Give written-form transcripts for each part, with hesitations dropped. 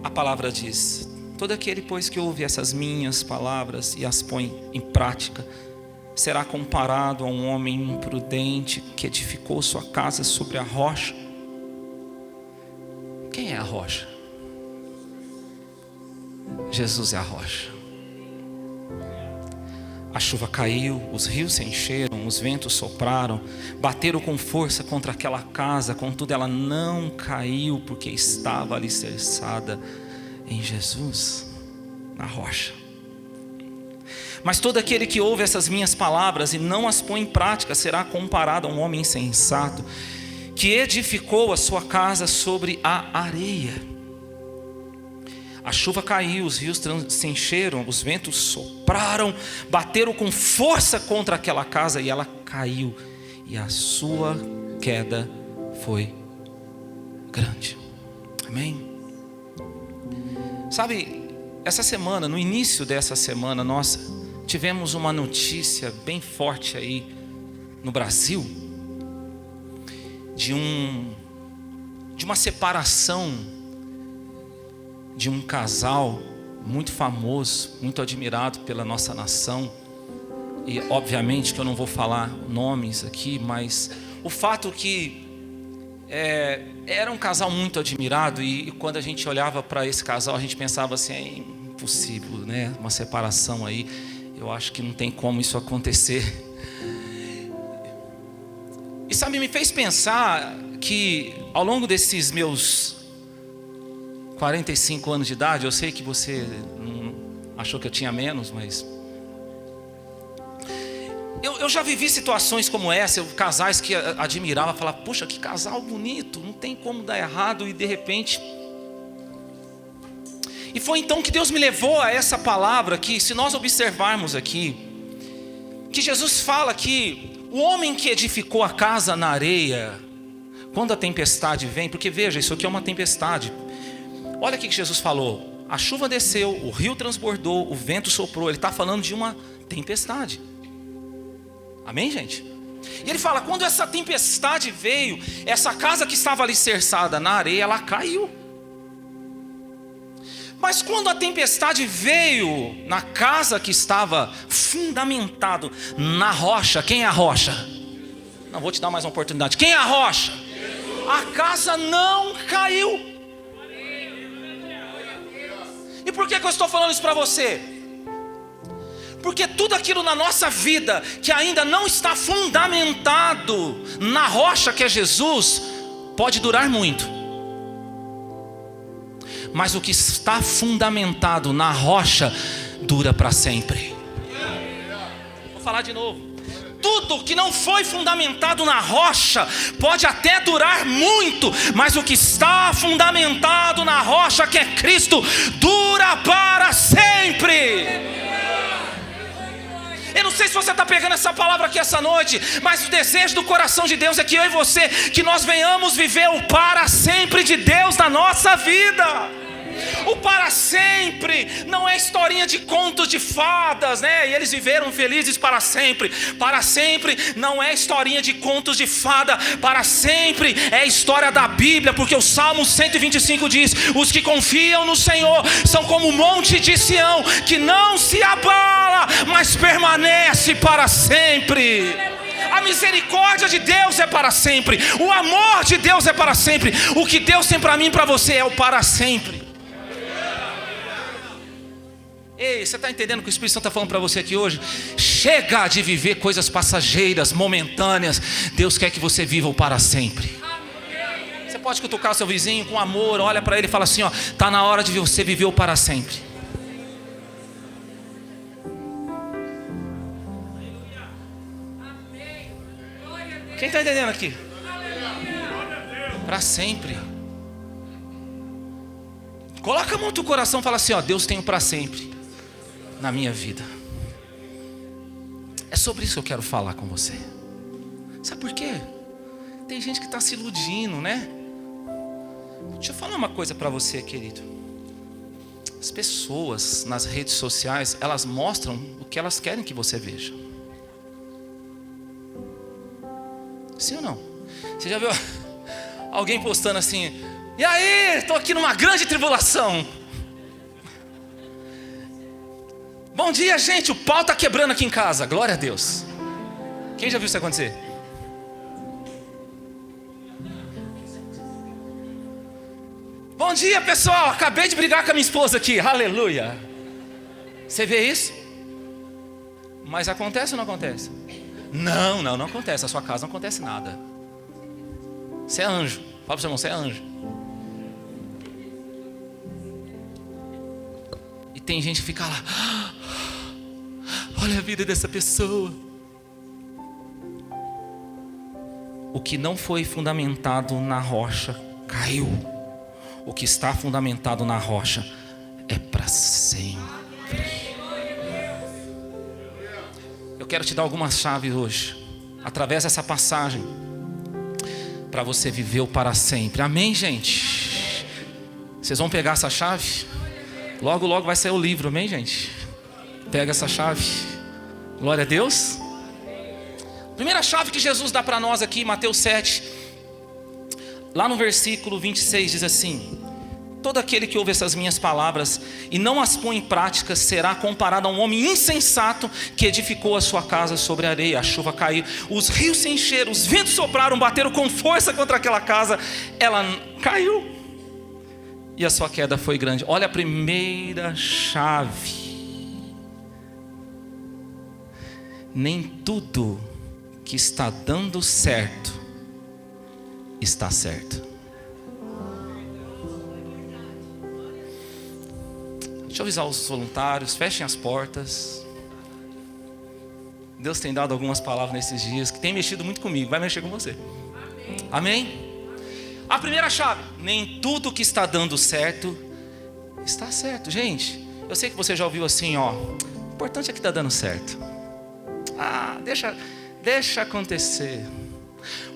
A palavra diz: todo aquele, pois, que ouve essas minhas palavras e as põe em prática, será comparado a um homem imprudente que edificou sua casa sobre a rocha. Quem é a rocha? Jesus é a rocha. A chuva caiu, os rios se encheram, os ventos sopraram, bateram com força contra aquela casa, contudo ela não caiu, porque estava alicerçada em Jesus, na rocha. Mas todo aquele que ouve essas minhas palavras e não as põe em prática será comparado a um homem insensato que edificou a sua casa sobre a areia. A chuva caiu, os rios se encheram, os ventos sopraram, bateram com força contra aquela casa e ela caiu, e a sua queda foi grande. Amém? Sabe, essa semana, no início dessa semana, nós tivemos uma notícia bem forte aí no Brasil, de uma separação de um casal muito famoso, muito admirado pela nossa nação. E obviamente que eu não vou falar nomes aqui, mas o fato que era um casal muito admirado, e quando a gente olhava para esse casal, a gente pensava assim: é impossível, né? Uma separação aí, eu acho que não tem como isso acontecer. E sabe, me fez pensar que ao longo desses meus 45 anos de idade, eu sei que você achou que eu tinha menos, mas eu já vivi situações como essa, casais que admirava, falava: puxa, que casal bonito, não tem como dar errado, e de repente... E foi então que Deus me levou a essa palavra que, se nós observarmos aqui, que Jesus fala que o homem que edificou a casa na areia, quando a tempestade vem, porque veja, isso aqui é uma tempestade. Olha o que Jesus falou: a chuva desceu, o rio transbordou, o vento soprou. Ele está falando de uma tempestade. Amém, gente? E ele fala: quando essa tempestade veio, essa casa que estava alicerçada na areia, ela caiu. Mas quando a tempestade veio na casa que estava fundamentado na rocha, quem é a rocha? Não, vou te dar mais uma oportunidade. Quem é a rocha? A casa não caiu. E por que eu estou falando isso para você? Porque tudo aquilo na nossa vida que ainda não está fundamentado na rocha que é Jesus, pode durar muito. Mas o que está fundamentado na rocha dura para sempre. Vou falar de novo. Tudo que não foi fundamentado na rocha pode até durar muito, mas o que está fundamentado na rocha, que é Cristo, dura para sempre. Eu não sei se você está pegando essa palavra aqui essa noite, mas o desejo do coração de Deus é que eu e você, que nós venhamos viver o para sempre de Deus na nossa vida. O para sempre não é historinha de contos de fadas, né? E eles viveram felizes para sempre. Para sempre não é historinha de contos de fada. Para sempre é a história da Bíblia, porque o Salmo 125 diz: os que confiam no Senhor são como o monte de Sião, que não se abala, mas permanece para sempre. A misericórdia de Deus é para sempre. O amor de Deus é para sempre. O que Deus tem para mim e para você é o para sempre. Ei, você está entendendo o que o Espírito Santo está falando para você aqui hoje? Chega de viver coisas passageiras, momentâneas. Deus quer que você viva o para sempre. Você pode cutucar o seu vizinho com amor, olha para ele e fala assim: ó, está na hora de você viver o para sempre. Quem está entendendo aqui? Para sempre. Coloca a mão no teu coração e fala assim: ó, Deus tem o para sempre na minha vida. É sobre isso que eu quero falar com você. Sabe por quê? Tem gente que está se iludindo, né? Deixa eu falar uma coisa para você, querido. As pessoas nas redes sociais, elas mostram o que elas querem que você veja. Sim ou não? Você já viu alguém postando assim: E aí, estou aqui numa grande tribulação. Bom dia, gente, o pau está quebrando aqui em casa, glória a Deus. Quem já viu isso acontecer? Bom dia, pessoal, acabei de brigar com a minha esposa aqui, aleluia. Você vê isso? Mas acontece ou não acontece? Não acontece, na sua casa não acontece nada. Você é anjo, fala para o seu irmão, você é anjo. E tem gente que fica lá, olha a vida dessa pessoa. O que não foi fundamentado na rocha caiu. O que está fundamentado na rocha é para sempre. Eu quero te dar algumas chaves hoje, através dessa passagem, para você viver o para sempre. Amém, gente? Vocês vão pegar essa chave? Logo, logo vai sair o livro, amém, gente? Pega essa chave. Glória a Deus. Primeira chave que Jesus dá para nós aqui, Mateus 7, lá no versículo 26 diz assim: todo aquele que ouve essas minhas palavras e não as põe em prática será comparado a um homem insensato que edificou a sua casa sobre a areia. A chuva caiu, os rios se encheram, os ventos sopraram, bateram com força contra aquela casa, ela caiu e a sua queda foi grande. Olha a primeira chave: nem tudo que está dando certo está certo. Deixa eu avisar os voluntários, fechem as portas. Deus tem dado algumas palavras nesses dias que tem mexido muito comigo, vai mexer com você. Amém? A primeira chave: nem tudo que está dando certo está certo. Gente, eu sei que você já ouviu assim, ó, o importante é que está dando certo. Deixa acontecer.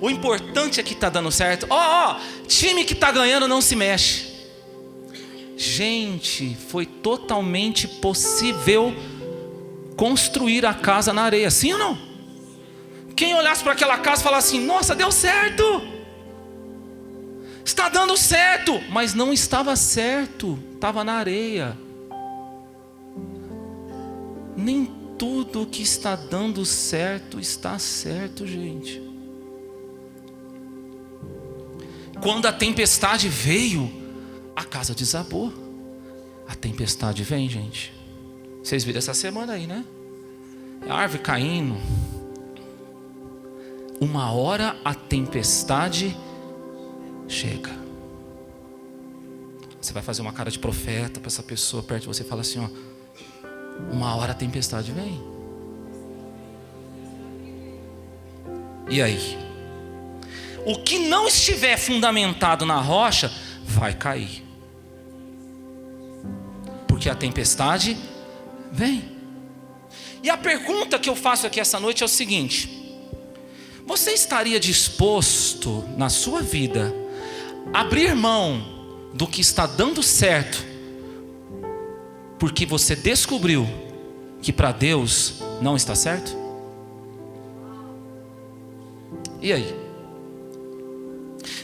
O importante é que está dando certo. Time que está ganhando não se mexe. Gente, foi totalmente possível construir a casa na areia, sim ou não? Quem olhasse para aquela casa e falasse assim: nossa, deu certo, está dando certo, mas não estava certo, estava na areia. Nem tudo que está dando certo está certo, gente. Quando a tempestade veio, a casa desabou. A tempestade vem, gente. Vocês viram essa semana aí, né? A árvore caindo. Uma hora a tempestade chega. Você vai fazer uma cara de profeta para essa pessoa perto de você e fala assim, ó: uma hora a tempestade vem. E aí? O que não estiver fundamentado na rocha vai cair. Porque a tempestade vem. E a pergunta que eu faço aqui essa noite é o seguinte: você estaria disposto na sua vida a abrir mão do que está dando certo porque você descobriu que para Deus não está certo? E aí?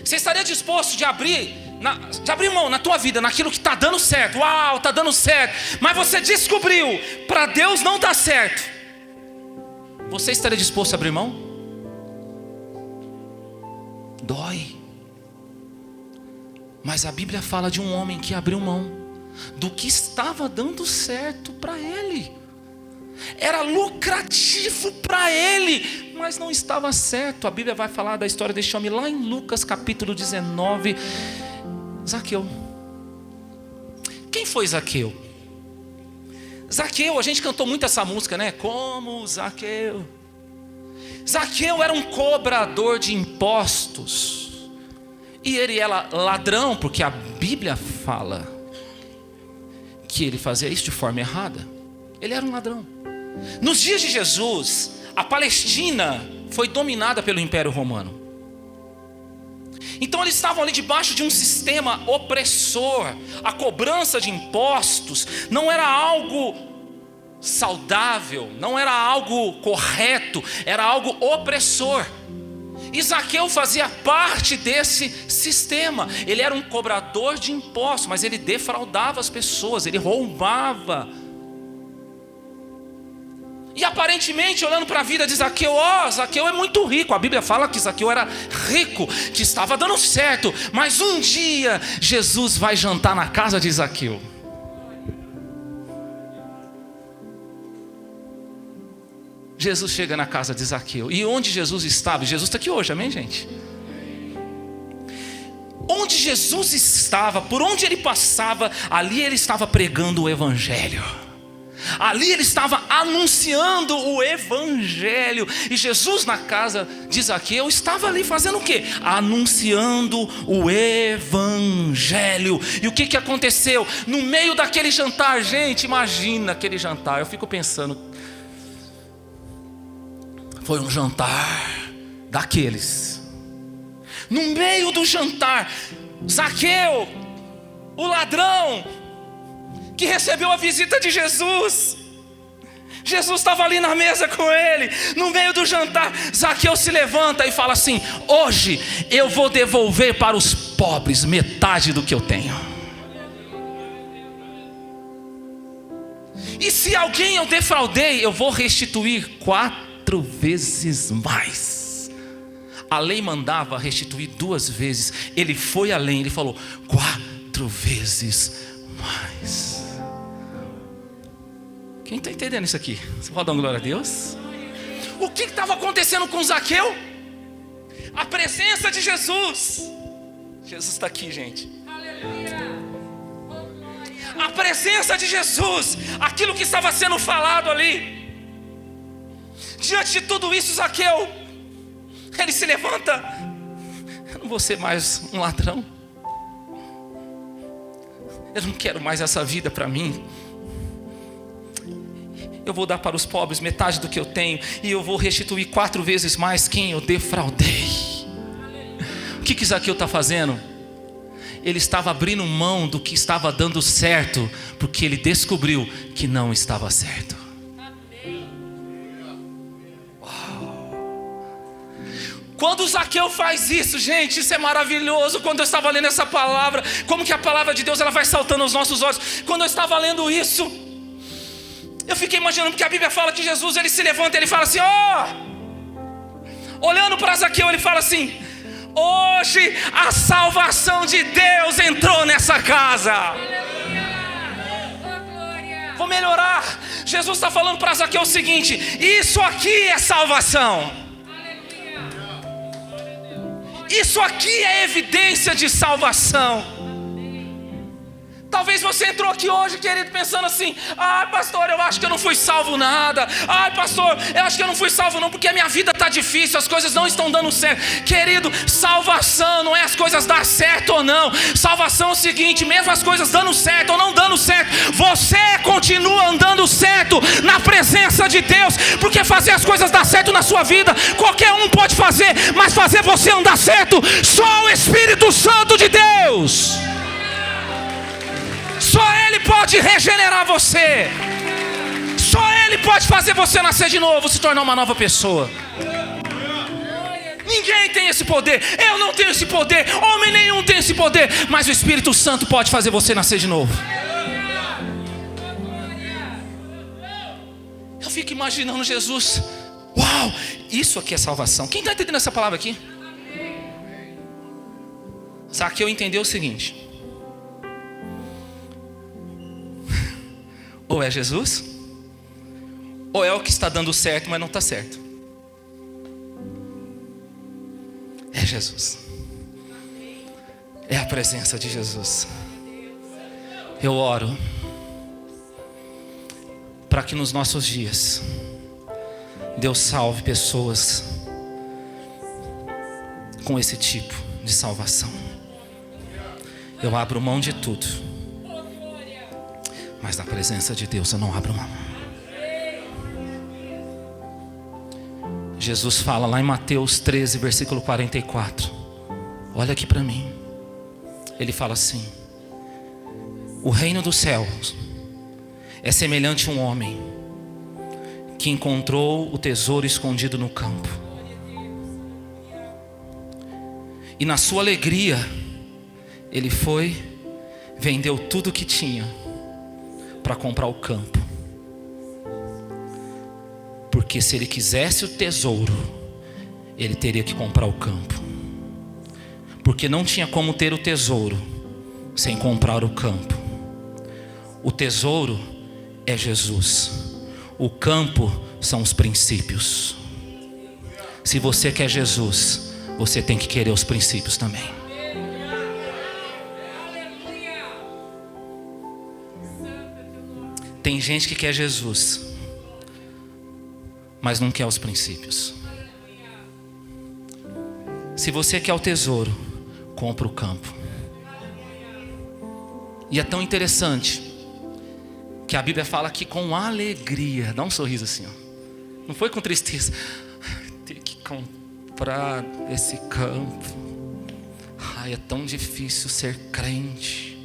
Você estaria disposto de abrir mão na tua vida, naquilo que está dando certo? Uau, está dando certo. Mas você descobriu, para Deus não dá certo. Você estaria disposto a abrir mão? Dói. Mas a Bíblia fala de um homem que abriu mão do que estava dando certo para ele. Era lucrativo para ele, mas não estava certo. A Bíblia vai falar da história deste homem lá em Lucas capítulo 19. Zaqueu. Quem foi Zaqueu? Zaqueu, a gente cantou muito essa música, né? Como Zaqueu. Zaqueu era um cobrador de impostos. E ele era ladrão, porque a Bíblia fala que ele fazia isso de forma errada. Ele era um ladrão. Nos dias de Jesus, a Palestina foi dominada pelo Império Romano. Então eles estavam ali debaixo de um sistema opressor. A cobrança de impostos não era algo saudável, não era algo correto, era algo opressor. E Zaqueu fazia parte desse sistema. Ele era um cobrador de impostos, mas ele defraudava as pessoas, ele roubava. E aparentemente, olhando para a vida de Zaqueu, Zaqueu é muito rico. A Bíblia fala que Zaqueu era rico, que estava dando certo. Mas um dia, Jesus vai jantar na casa de Zaqueu. Jesus chega na casa de Zaqueu. E onde Jesus estava? Jesus está aqui hoje, amém, gente? Onde Jesus estava, por onde ele passava, ali ele estava pregando o Evangelho. Ali ele estava anunciando o Evangelho. E Jesus na casa de Zaqueu estava ali fazendo o quê? Anunciando o Evangelho. E o que aconteceu? No meio daquele jantar, gente, imagina aquele jantar. Eu fico pensando, foi um jantar daqueles. No meio do jantar, Zaqueu, o ladrão, que recebeu a visita de Jesus. Jesus estava ali na mesa com ele. No meio do jantar, Zaqueu se levanta e fala assim: hoje eu vou devolver para os pobres metade do que eu tenho. E se alguém eu defraudei, eu vou restituir 4 vezes mais. A lei mandava restituir 2 vezes. Ele foi além, ele falou 4 vezes mais. Quem está entendendo isso aqui? Você pode dar uma glória a Deus? O que estava acontecendo com Zaqueu? A presença de Jesus. Jesus está aqui, gente. A presença de Jesus, aquilo que estava sendo falado ali. Diante de tudo isso, Zaqueu, ele se levanta. Eu não vou ser mais um ladrão. Eu não quero mais essa vida para mim. Eu vou dar para os pobres metade do que eu tenho, e eu vou restituir 4 vezes mais quem eu defraudei. O que Zaqueu está fazendo? Ele estava abrindo mão do que estava dando certo, porque ele descobriu que não estava certo. Quando Zaqueu faz isso, gente, isso é maravilhoso. Quando eu estava lendo essa palavra, como que a palavra de Deus ela vai saltando aos nossos olhos. Quando eu estava lendo isso, eu fiquei imaginando, porque a Bíblia fala que Jesus, ele se levanta e ele fala assim, olhando para Zaqueu, ele fala assim: hoje a salvação de Deus entrou nessa casa. Vou melhorar. Jesus está falando para Zaqueu o seguinte: isso aqui é salvação. Isso aqui é evidência de salvação. Talvez você entrou aqui hoje, querido, pensando assim: pastor, eu acho que eu não fui salvo nada. Pastor, eu acho que eu não fui salvo não, porque a minha vida está difícil, as coisas não estão dando certo. Querido, salvação não é as coisas dar certo ou não. Salvação é o seguinte: mesmo as coisas dando certo ou não dando certo, você continua andando certo na presença de Deus. Porque fazer as coisas dar certo na sua vida, qualquer um pode fazer, mas fazer você andar certo, só o Espírito Santo de Deus. Só Ele pode regenerar você. Só Ele pode fazer você nascer de novo, se tornar uma nova pessoa. Ninguém tem esse poder. Eu não tenho esse poder. Homem nenhum tem esse poder. Mas o Espírito Santo pode fazer você nascer de novo. Eu fico imaginando Jesus. Uau, isso aqui é salvação. Quem está entendendo essa palavra aqui? Zaqueu entendeu o seguinte: ou é Jesus, ou é o que está dando certo, mas não está certo. É Jesus. É a presença de Jesus. Eu oro para que nos nossos dias Deus salve pessoas com esse tipo de salvação. Eu abro mão de tudo, mas na presença de Deus eu não abro mão. Jesus fala lá em Mateus 13, versículo 44. Olha aqui para mim. Ele fala assim: o reino dos céus é semelhante a um homem que encontrou o tesouro escondido no campo. E na sua alegria, ele foi, vendeu tudo que tinha para comprar o campo. Porque se ele quisesse o tesouro, ele teria que comprar o campo. Porque não tinha como ter o tesouro sem comprar o campo. O tesouro é Jesus. O campo são os princípios. Se você quer Jesus, você tem que querer os princípios também. Tem gente que quer Jesus, mas não quer os princípios. Se você quer o tesouro, compra o campo. E é tão interessante que a Bíblia fala que com alegria, dá um sorriso assim, ó. Não foi com tristeza. Ter que comprar esse campo. Ai, é tão difícil ser crente.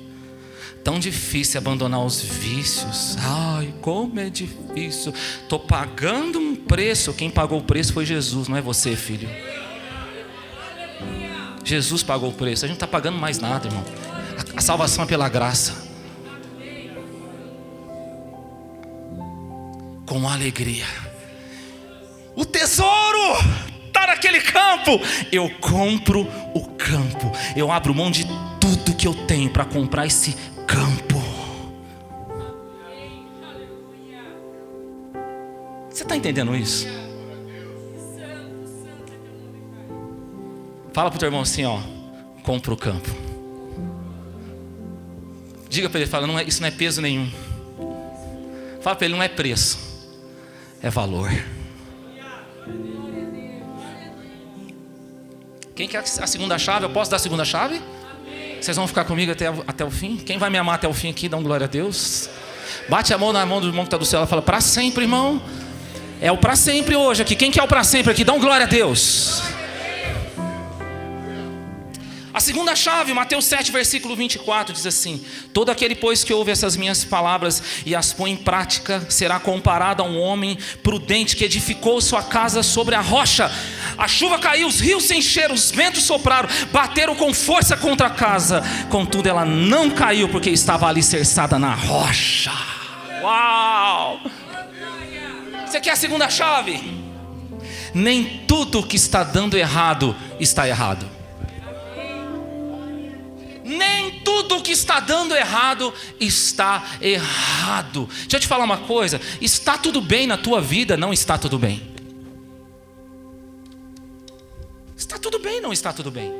Tão difícil abandonar os vícios. Ai, como é difícil. Estou pagando um preço. Quem pagou o preço foi Jesus, não é você, filho. Jesus pagou o preço. A gente não está pagando mais nada, irmão. A salvação é pela graça. Com alegria. O tesouro está naquele campo. Eu compro o campo. Eu abro mão de tudo que eu tenho para comprar esse campo. Você está entendendo isso? Fala para o teu irmão assim, ó. Compra o campo. Diga para ele, fala, isso não é peso nenhum. Fala para ele, não é preço, é valor. Quem quer a segunda chave? Eu posso dar a segunda chave? Vocês vão ficar comigo até o fim? Quem vai me amar até o fim aqui, dá um glória a Deus. Bate a mão na mão do irmão que está do céu e fala, para sempre, irmão. É o para sempre hoje aqui. Quem quer o para sempre aqui? Dá um glória a Deus. A segunda chave, Mateus 7, versículo 24, diz assim: todo aquele, pois, que ouve essas minhas palavras e as põe em prática, será comparado a um homem prudente que edificou sua casa sobre a rocha. A chuva caiu, os rios se encheram, os ventos sopraram, bateram com força contra a casa. Contudo, ela não caiu, porque estava alicerçada na rocha. Uau! Você quer a segunda chave? Nem tudo que está dando errado está errado. Nem tudo que está dando errado está errado. Deixa eu te falar uma coisa. Está tudo bem na tua vida, não está tudo bem. Está tudo bem, não está tudo bem.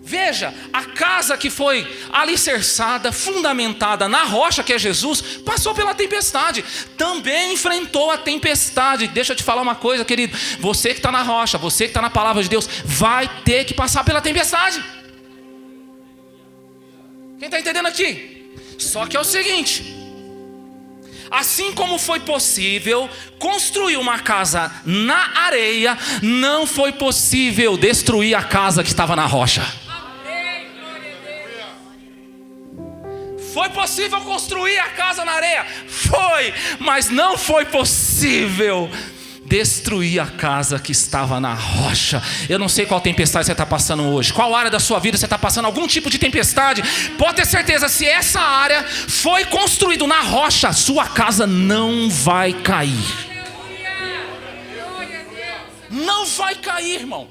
Veja, a casa que foi alicerçada, fundamentada na rocha que é Jesus, passou pela tempestade, também enfrentou a tempestade. Deixa eu te falar uma coisa, querido. Você que está na rocha, você que está na palavra de Deus, vai ter que passar pela tempestade. Quem está entendendo aqui? Só que é o seguinte: assim como foi possível construir uma casa na areia, não foi possível destruir a casa que estava na rocha. Foi possível construir a casa na areia? Foi, mas não foi possível destruir a casa que estava na rocha. Eu não sei qual tempestade você está passando hoje, qual área da sua vida você está passando algum tipo de tempestade. Pode ter certeza, se essa área foi construída na rocha, sua casa não vai cair. Não vai cair, irmão.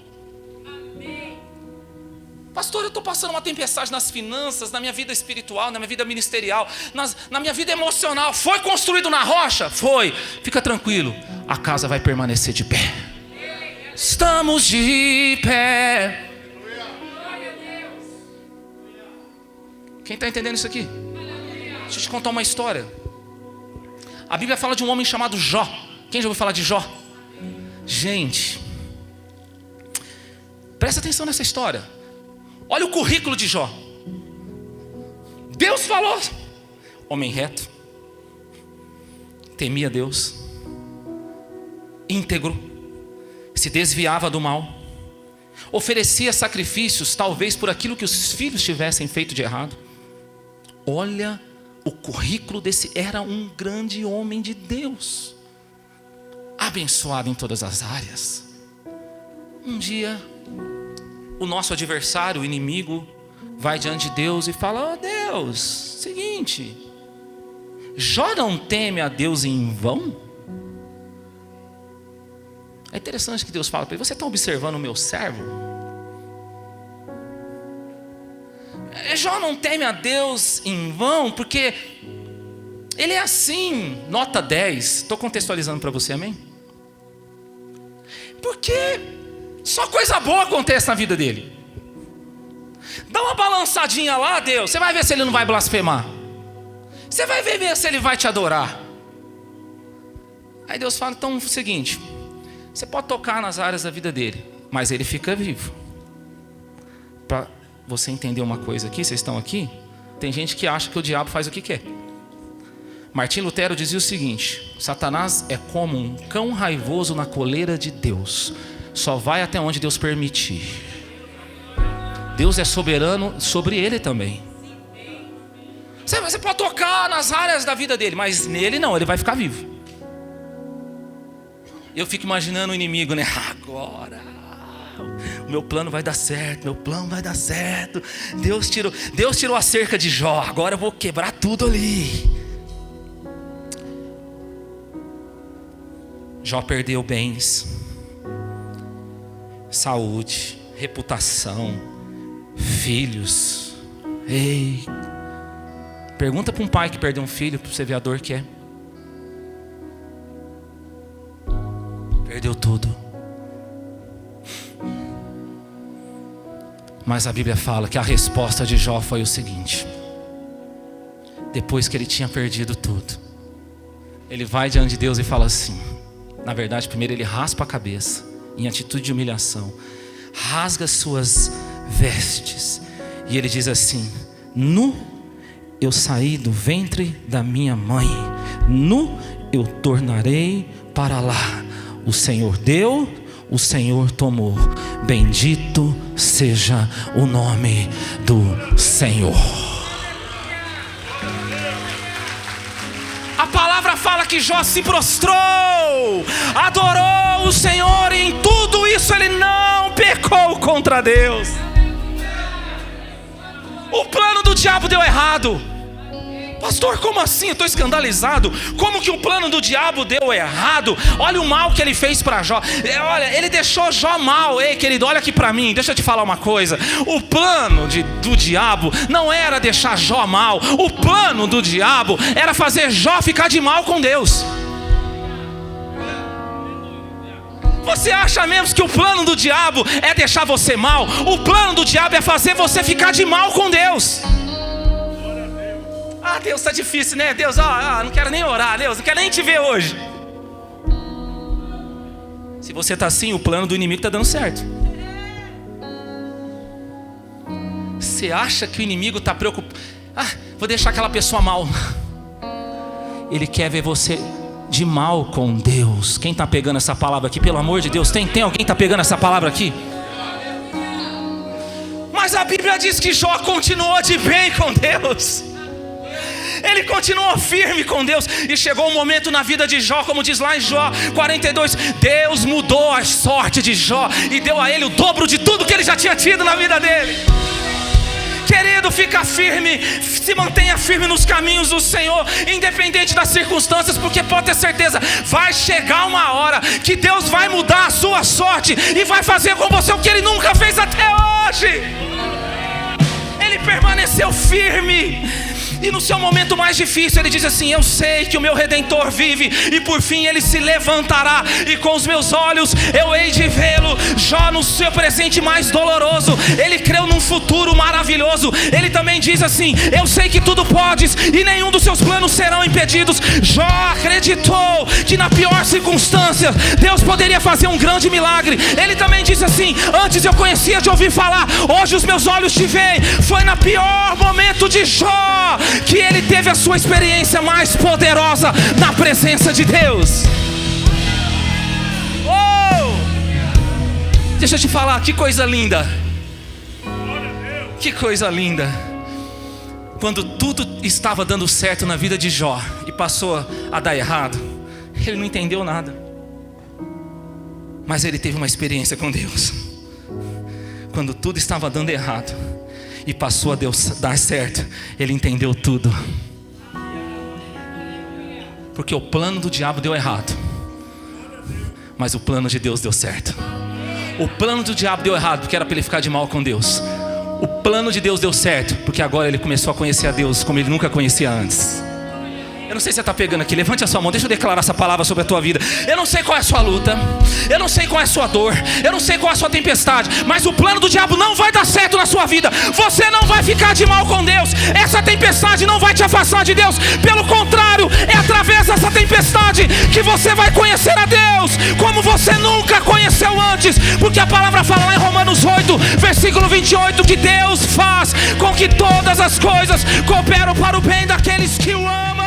Pastor, eu estou passando uma tempestade nas finanças, na minha vida espiritual, na minha vida ministerial, na minha vida emocional. Foi construído na rocha? Foi. Fica tranquilo, a casa vai permanecer de pé. Estamos de pé. Quem está entendendo isso aqui? Deixa eu te contar uma história. A Bíblia fala de um homem chamado Jó. Quem já ouviu falar de Jó? Gente, presta atenção nessa história. Olha o currículo de Jó. Deus falou. Homem reto, temia Deus, íntegro, se desviava do mal, oferecia sacrifícios, talvez por aquilo que os filhos tivessem feito de errado. Olha o currículo desse. Era um grande homem de Deus, abençoado em todas as áreas. Um dia o nosso adversário, o inimigo, vai diante de Deus e fala: ó Deus, seguinte, Jó não teme a Deus em vão? É interessante que Deus fala para ele: você está observando o meu servo? Jó não teme a Deus em vão, porque ele é assim, nota 10. Estou contextualizando para você, amém? Porque só coisa boa acontece na vida dele. Dá uma balançadinha lá, Deus, você vai ver se ele não vai blasfemar. Você vai ver se ele vai te adorar. Aí Deus fala: então é o seguinte, você pode tocar nas áreas da vida dele, mas ele fica vivo. Para você entender uma coisa aqui, vocês estão aqui, tem gente que acha que o diabo faz o que quer. Martim Lutero dizia o seguinte: Satanás é como um cão raivoso na coleira de Deus, só vai até onde Deus permitir. Deus é soberano sobre ele também. Você pode tocar nas áreas da vida dele, mas nele não, ele vai ficar vivo. Eu fico imaginando o inimigo, né? Agora o meu plano vai dar certo, meu plano vai dar certo. Deus tirou a cerca de Jó, agora eu vou quebrar tudo ali. Jó perdeu bens, saúde, reputação, filhos. Ei, pergunta para um pai que perdeu um filho, para você ver a dor que é. Perdeu tudo. Mas a Bíblia fala que a resposta de Jó foi o seguinte: depois que ele tinha perdido tudo, ele vai diante de Deus e fala assim. Na verdade, primeiro ele raspa a cabeça, em atitude de humilhação, rasga suas vestes, e ele diz assim: nu eu saí do ventre da minha mãe, nu eu tornarei para lá. O Senhor deu, o Senhor tomou, bendito seja o nome do Senhor. A palavra fala que Jó se prostrou, adorou o Senhor, e em tudo isso ele não pecou contra Deus. O plano do diabo deu errado. Pastor, como assim? Eu estou escandalizado. Como que o plano do diabo deu errado? Olha o mal que ele fez para Jó. Olha, ele deixou Jó mal. Ei, querido, olha aqui para mim. Deixa eu te falar uma coisa. O plano do diabo não era deixar Jó mal. O plano do diabo era fazer Jó ficar de mal com Deus. Você acha mesmo que o plano do diabo é deixar você mal? O plano do diabo é fazer você ficar de mal com Deus. Ah, Deus, está difícil, né? Deus, não quero nem orar, Deus, não quero nem te ver hoje. Se você está assim, o plano do inimigo está dando certo. Você acha que o inimigo está preocupado? Vou deixar aquela pessoa mal. Ele quer ver você de mal com Deus. Quem está pegando essa palavra aqui? Pelo amor de Deus, tem alguém que está pegando essa palavra aqui? Mas a Bíblia diz que Jó continuou de bem com Deus. Ele continuou firme com Deus. E chegou um momento na vida de Jó, como diz lá em Jó 42, Deus mudou a sorte de Jó e deu a ele o dobro de tudo que ele já tinha tido na vida dele. Querido, fica firme, se mantenha firme nos caminhos do Senhor, independente das circunstâncias, porque pode ter certeza, vai chegar uma hora que Deus vai mudar a sua sorte e vai fazer com você o que Ele nunca fez até hoje. Ele permaneceu firme. E no seu momento mais difícil ele diz assim: eu sei que o meu Redentor vive, e por fim ele se levantará, e com os meus olhos eu hei de vê-lo. Jó, no seu presente mais doloroso, ele creu num futuro maravilhoso. Ele também diz assim: eu sei que tudo podes, e nenhum dos seus planos serão impedidos. Jó acreditou que na pior circunstância Deus poderia fazer um grande milagre. Ele também diz assim: antes eu conhecia de ouvir falar, hoje os meus olhos te veem. Foi na pior momento de Jó que ele teve a sua experiência mais poderosa na presença de Deus. Deixa eu te falar, que coisa linda. Que coisa linda. Quando tudo estava dando certo na vida de Jó e passou a dar errado, ele não entendeu nada. Mas ele teve uma experiência com Deus. quando tudo estava dando errado e passou a dar certo, ele entendeu tudo. Porque o plano do diabo deu errado, mas o plano de Deus deu certo. O plano do diabo deu errado porque era para ele ficar de mal com Deus. O plano de Deus deu certo porque agora ele começou a conhecer a Deus como ele nunca conhecia antes. Eu não sei se você está pegando aqui, levante a sua mão, deixa eu declarar essa palavra sobre a tua vida. Eu não sei qual é a sua luta, eu não sei qual é a sua dor, eu não sei qual é a sua tempestade, mas o plano do diabo não vai dar certo na sua vida. Você não vai ficar de mal com Deus. Essa tempestade não vai te afastar de Deus. Pelo contrário, é através dessa tempestade que você vai conhecer a Deus como você nunca conheceu antes. Porque a palavra fala lá em Romanos 8, versículo 28, que Deus faz com que todas as coisas cooperam para o bem daqueles que o amam.